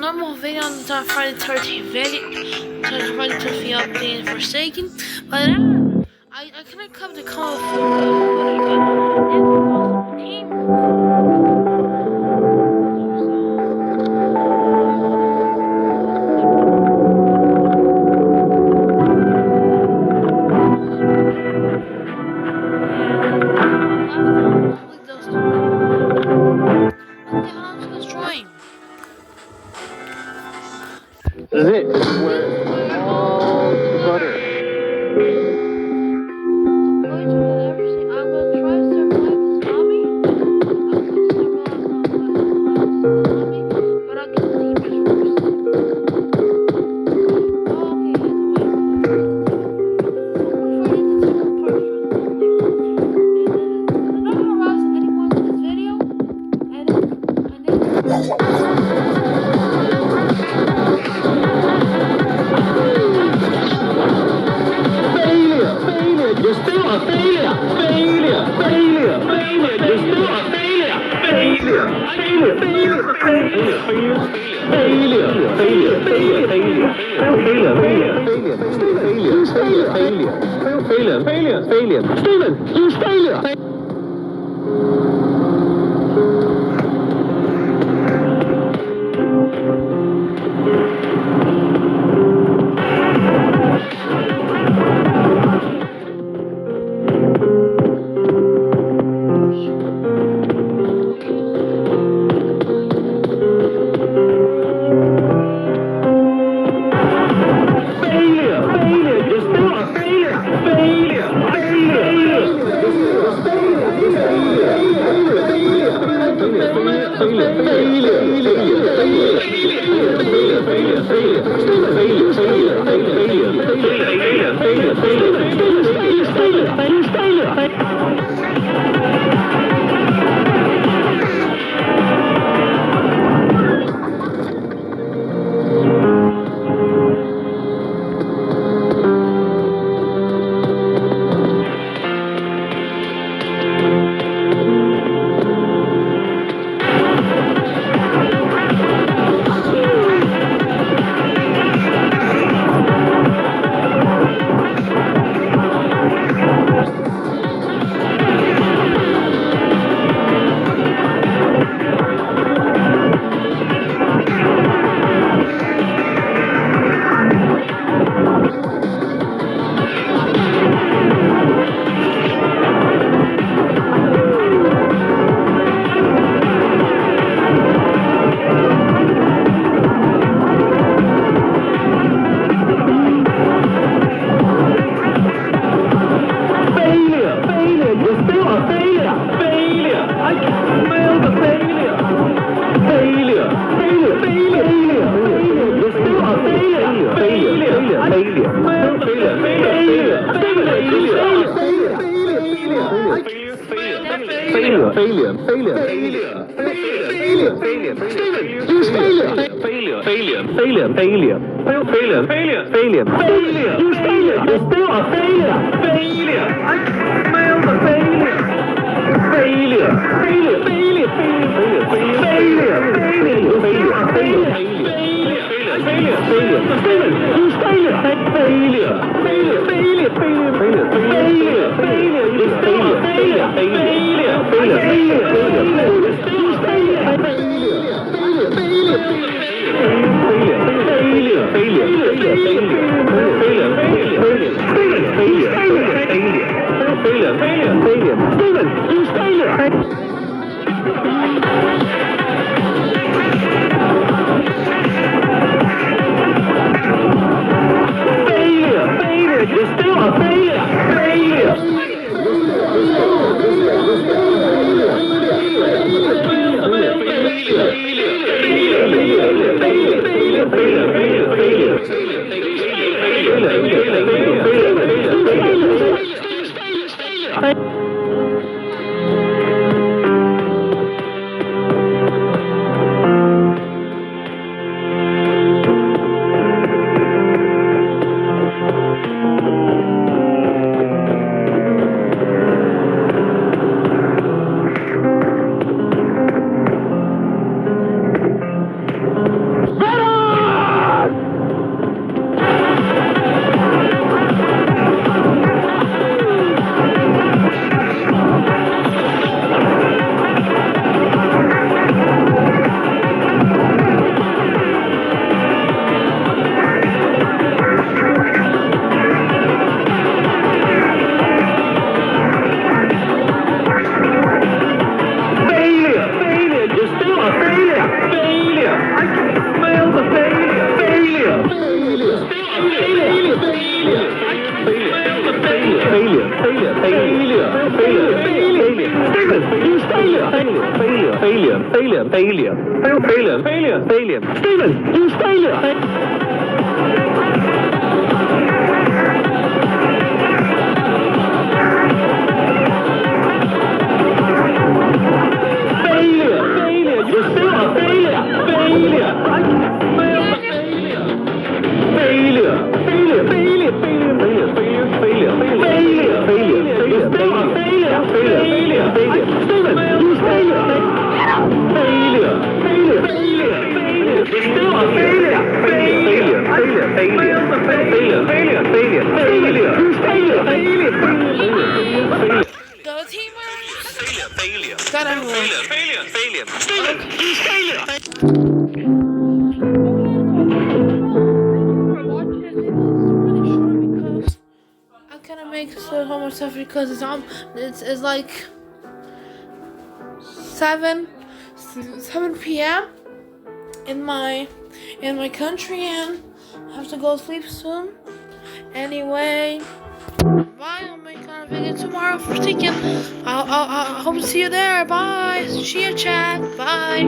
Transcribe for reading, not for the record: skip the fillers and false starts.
normal video on the Friday 13th video, Friday 13th update Forsaken, but I couldn't come to call for footage, but it was awesome team. This where all butter. You're still a failure. Failure. Failure. Failure. You're still a failure. Failure. Failure. Failure. Failure. Failure. Failure. Failure. Failure. Failure. Failure. Failure. Failure. Failure. Failure. Failure. Failure. Steven, you failure. He's failure. Failure. Steven, he's failure. Failure. You're still a failure. Failure. The team winners. Got everyone. For watching this video, it's really short because I kind of make so much stuff because it's like 7 p.m. in my country and I have to go sleep soon. Anyway, bye. I'll make another video tomorrow for Seeking. I hope to see you there. Bye. See you, chat. Bye.